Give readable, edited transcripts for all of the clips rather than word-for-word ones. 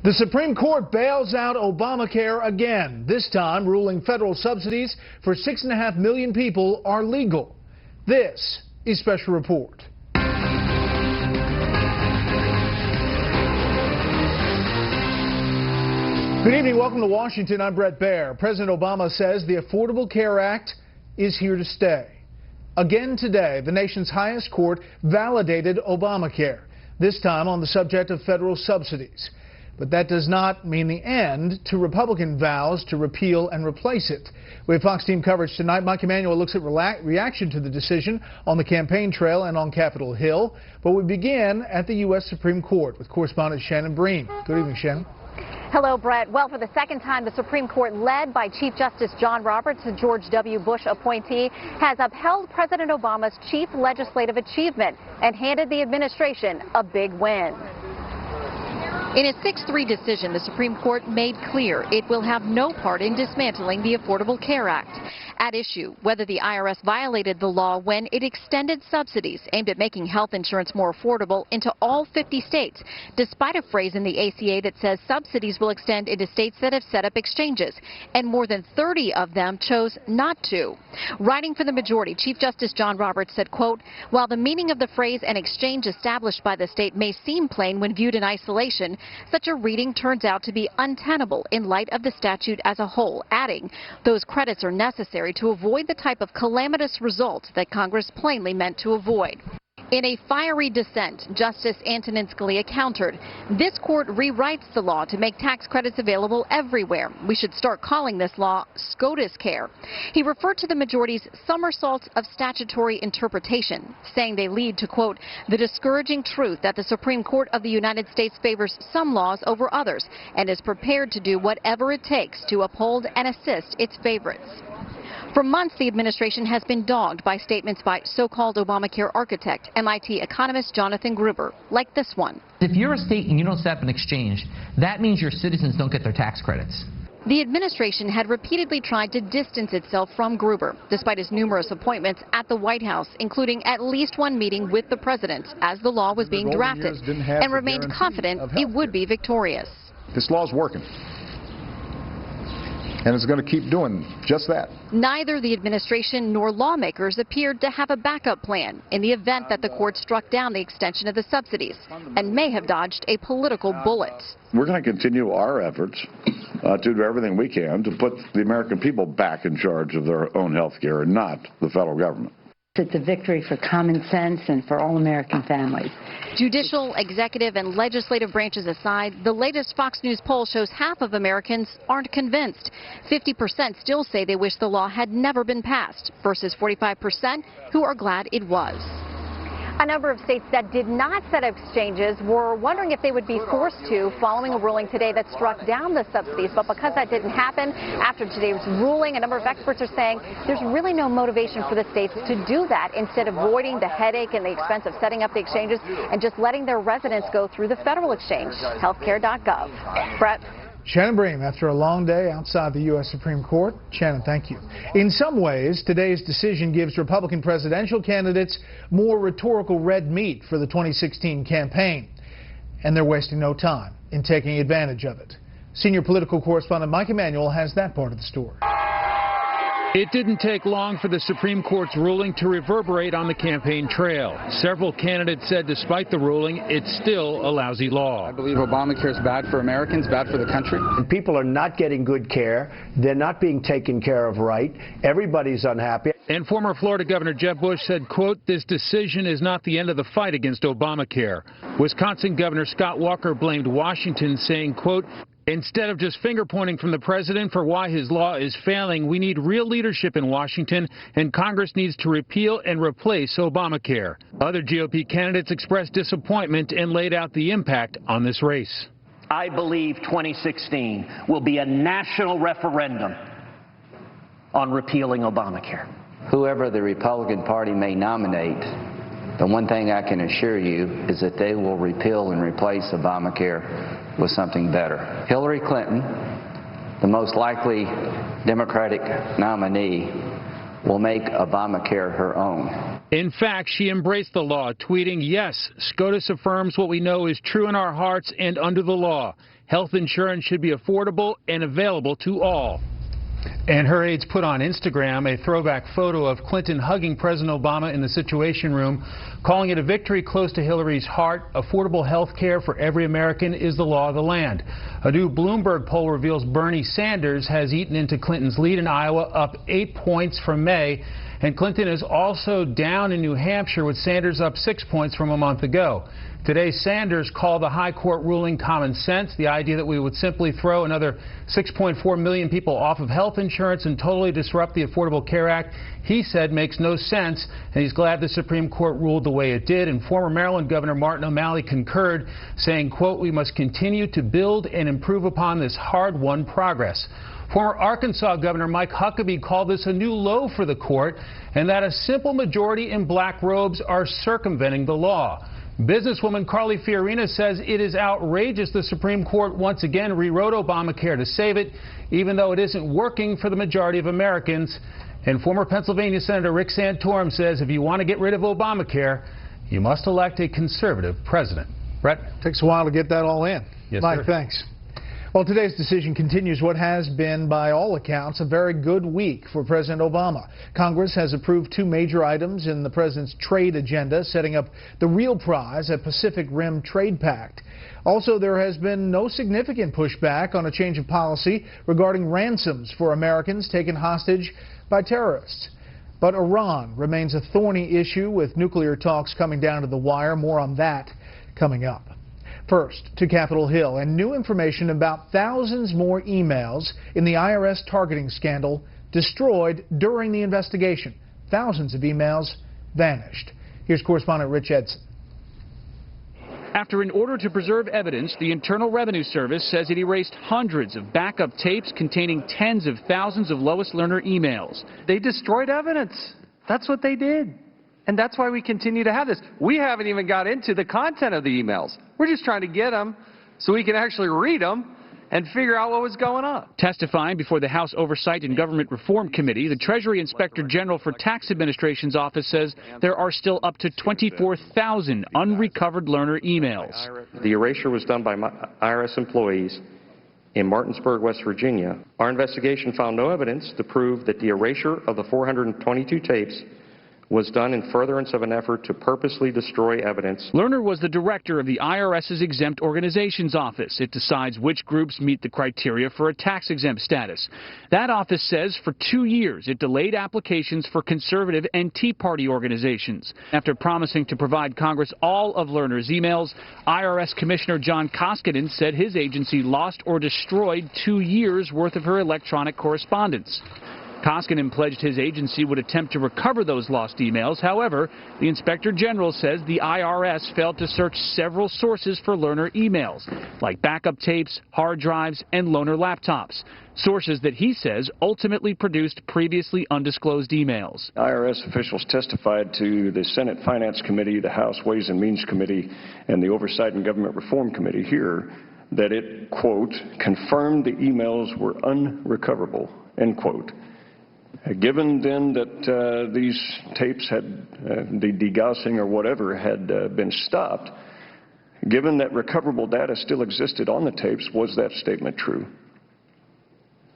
The Supreme Court bails out Obamacare again, this time ruling federal subsidies for 6.5 million people are legal. This is Special Report. Good evening. Welcome to Washington. I'm Bret Baier. President Obama says the Affordable Care Act is here to stay. Again today, the nation's highest court validated Obamacare, this time on the subject of federal subsidies. But that does not mean the end to Republican vows to repeal and replace it. We have Fox team coverage tonight. Mike Emanuel looks at reaction to the decision on the campaign trail and on Capitol Hill. But we begin at the U.S. Supreme Court with correspondent Shannon Bream. Good evening, Shannon. Hello, Brett. Well, for the second time, the Supreme Court, led by Chief Justice John Roberts, a George W. Bush appointee, has upheld President Obama's chief legislative achievement and handed the administration a big win. In a 6-3 decision, the Supreme Court made clear it will have no part in dismantling the Affordable Care Act. At issue, whether the IRS violated the law when it extended subsidies aimed at making health insurance more affordable into all 50 states, despite a phrase in the ACA that says subsidies will extend into states that have set up exchanges, and more than 30 of them chose not to. Writing for the majority, Chief Justice John Roberts said, quote, "While the meaning of the phrase an exchange established by the state may seem plain when viewed in isolation, such a reading turns out to be untenable in light of the statute as a whole," adding, "Those credits are necessary to avoid the type of calamitous result that Congress plainly meant to avoid." In a fiery dissent, Justice Antonin Scalia countered, "This court rewrites the law to make tax credits available everywhere. We should start calling this law SCOTUS care." He referred to the majority's somersaults of statutory interpretation, saying they lead to, quote, "the discouraging truth that the Supreme Court of the United States favors some laws over others and is prepared to do whatever it takes to uphold and assist its favorites." For months, the administration has been dogged by statements by so-called Obamacare architect, MIT economist Jonathan Gruber, like this one. If you're a state and you don't set up an exchange, that means your citizens don't get their tax credits. The administration had repeatedly tried to distance itself from Gruber, despite his numerous appointments at the White House, including at least one meeting with the president as the law was being drafted, and remained confident it would be victorious. This law's working, and it's going to keep doing just that. Neither the administration nor lawmakers appeared to have a backup plan in the event that the court struck down the extension of the subsidies and may have dodged a political bullet. We're going to continue our efforts to do everything we can to put the American people back in charge of their own health care and not the federal government. It's a victory for common sense and for all American families. Judicial, executive, and legislative branches aside, the latest Fox News poll shows half of Americans aren't convinced. 50% still say they wish the law had never been passed, versus 45% who are glad it was. A number of states that did not set up exchanges were wondering if they would be forced to following a ruling today that struck down the subsidies. But because that didn't happen, after today's ruling, a number of experts are saying there's really no motivation for the states to do that, instead avoiding the headache and the expense of setting up the exchanges and just letting their residents go through the federal exchange, healthcare.gov. Brett? Shannon Bream, after a long day outside the U.S. Supreme Court. Shannon, thank you. In some ways, today's decision gives Republican presidential candidates more rhetorical red meat for the 2016 campaign. And they're wasting no time in taking advantage of it. Senior political correspondent Mike Emanuel has that part of the story. It didn't take long for the Supreme Court's ruling to reverberate on the campaign trail. Several candidates said despite the ruling, it's still a lousy law. I believe Obamacare is bad for Americans, bad for the country. People are not getting good care. They're not being taken care of right. Everybody's unhappy. And former Florida Governor Jeb Bush said, quote, "This decision is not the end of the fight against Obamacare." Wisconsin Governor Scott Walker blamed Washington, saying, quote, "Instead of just finger-pointing from the president for why his law is failing, we need real leadership in Washington, and Congress needs to repeal and replace Obamacare." Other GOP candidates expressed disappointment and laid out the impact on this race. I believe 2016 will be a national referendum on repealing Obamacare. Whoever the Republican Party may nominate, the one thing I can assure you is that they will repeal and replace Obamacare with something better. Hillary Clinton, the most likely Democratic nominee, will make Obamacare her own. In fact, she embraced the law, tweeting, "Yes, SCOTUS affirms what we know is true in our hearts and under the law. Health insurance should be affordable and available to all. And her aides put on Instagram a throwback photo of Clinton hugging President Obama in the Situation Room, calling it a victory close to Hillary's heart. Affordable health care for every American is the law of the land. A new Bloomberg poll reveals Bernie Sanders has eaten into Clinton's lead in Iowa, up 8 points from May. And Clinton is also down in New Hampshire, with Sanders up 6 points from a month ago. Today, Sanders called the high court ruling common sense, the idea that we would simply throw another 6.4 million people off of health insurance and totally disrupt the Affordable Care Act. He said makes no sense, and he's glad the Supreme Court ruled the way it did. And former Maryland Governor Martin O'Malley concurred, saying, quote, "We must continue to build and improve upon this hard-won progress." Former Arkansas Governor Mike Huckabee called this a new low for the court, and that a simple majority in black robes are circumventing the law. Businesswoman Carly Fiorina says it is outrageous the Supreme Court once again rewrote Obamacare to save it, even though it isn't working for the majority of Americans. And former Pennsylvania Senator Rick Santorum says if you want to get rid of Obamacare, you must elect a conservative president. Brett? Takes a while to get that all in. Yes, Mike, sir. thanks. Well, today's decision continues what has been, by all accounts, a very good week for President Obama. Congress has approved 2 major items in the president's trade agenda, setting up the real prize, a Pacific Rim Trade Pact. Also, there has been no significant pushback on a change of policy regarding ransoms for Americans taken hostage by terrorists. But Iran remains a thorny issue, with nuclear talks coming down to the wire. More on that coming up. First, to Capitol Hill, and new information about thousands more emails in the IRS targeting scandal destroyed during the investigation. Thousands of emails vanished. Here's correspondent Rich Edson. After an order to preserve evidence, the Internal Revenue Service says it erased hundreds of backup tapes containing tens of thousands of Lois Lerner emails. They destroyed evidence. That's what they did. And that's why we continue to have this. We haven't even got into the content of the emails. We're just trying to get them so we can actually read them and figure out what was going on. Testifying before the House Oversight and Government Reform Committee, the Treasury Inspector General for Tax Administration's office says there are still up to 24,000 unrecovered Lerner emails. The erasure was done by IRS employees in Martinsburg, West Virginia. Our investigation found no evidence to prove that the erasure of the 422 tapes was done in furtherance of an effort to purposely destroy evidence. Lerner was the director of the IRS's Exempt Organizations Office. It decides which groups meet the criteria for a tax-exempt status. That office says for 2 years it delayed applications for conservative and Tea Party organizations. After promising to provide Congress all of Lerner's emails, IRS Commissioner John Koskinen said his agency lost or destroyed 2 years' worth of her electronic correspondence. Koskinen pledged his agency would attempt to recover those lost emails. However, the Inspector General says the IRS failed to search several sources for Lerner emails, like backup tapes, hard drives, and Lerner laptops, sources that he says ultimately produced previously undisclosed emails. IRS officials testified to the Senate Finance Committee, the House Ways and Means Committee, and the Oversight and Government Reform Committee here that it, quote, confirmed the emails were unrecoverable, end quote. Given then that these tapes had, the degaussing or whatever had been stopped, given that recoverable data still existed on the tapes, was that statement true?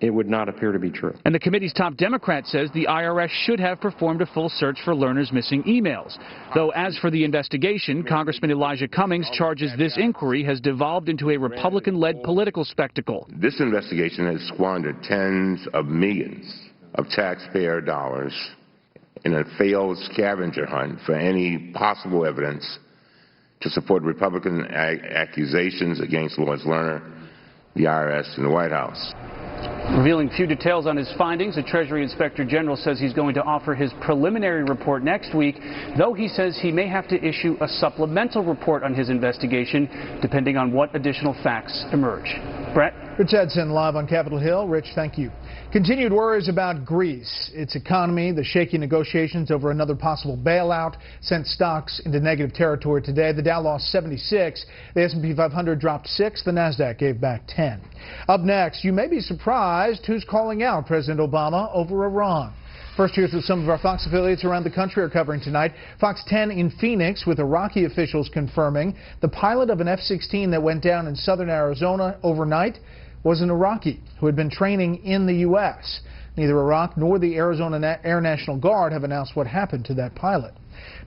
It would not appear to be true. And the committee's top Democrat says the IRS should have performed a full search for Lerner's missing emails. Though as for the investigation, Congressman Elijah Cummings charges this inquiry has devolved into a Republican-led political spectacle. This investigation has squandered tens of millions of taxpayer dollars in a failed scavenger hunt for any possible evidence to support Republican accusations against Lois Lerner, the IRS, and the White House. Revealing few details on his findings, the Treasury Inspector General says he's going to offer his preliminary report next week, though he says he may have to issue a supplemental report on his investigation, depending on what additional facts emerge. Brett? Rich Edson, live on Capitol Hill. Rich, thank you. Continued worries about Greece, its economy. The shaky negotiations over another possible bailout sent stocks into negative territory today. The Dow lost 76. The S&P 500 dropped 6. The Nasdaq gave back 10. Up next, you may be surprised who's calling out President Obama over Iran. First, here's what some of our Fox affiliates around the country are covering tonight. Fox 10 in Phoenix, with Iraqi officials confirming the pilot of an F-16 that went down in southern Arizona overnight was an Iraqi who had been training in the U.S. Neither Iraq nor the Arizona Air National Guard have announced what happened to that pilot.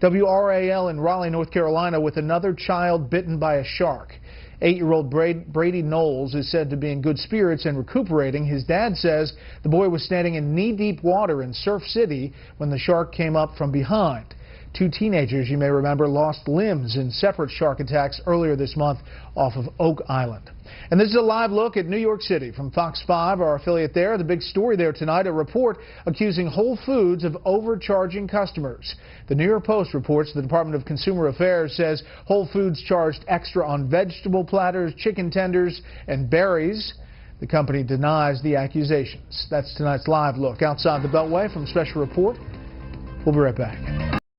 WRAL in Raleigh, North Carolina, with another child bitten by a shark. 8-year-old Brady Knowles is said to be in good spirits and recuperating. His dad says the boy was standing in knee-deep water in Surf City when the shark came up from behind. 2 teenagers, you may remember, lost limbs in separate shark attacks earlier this month off of Oak Island. And this is a live look at New York City from Fox 5, our affiliate there. The big story there tonight, a report accusing Whole Foods of overcharging customers. The New York Post reports the Department of Consumer Affairs says Whole Foods charged extra on vegetable platters, chicken tenders, and berries. The company denies the accusations. That's tonight's live look outside the Beltway from Special Report. We'll be right back.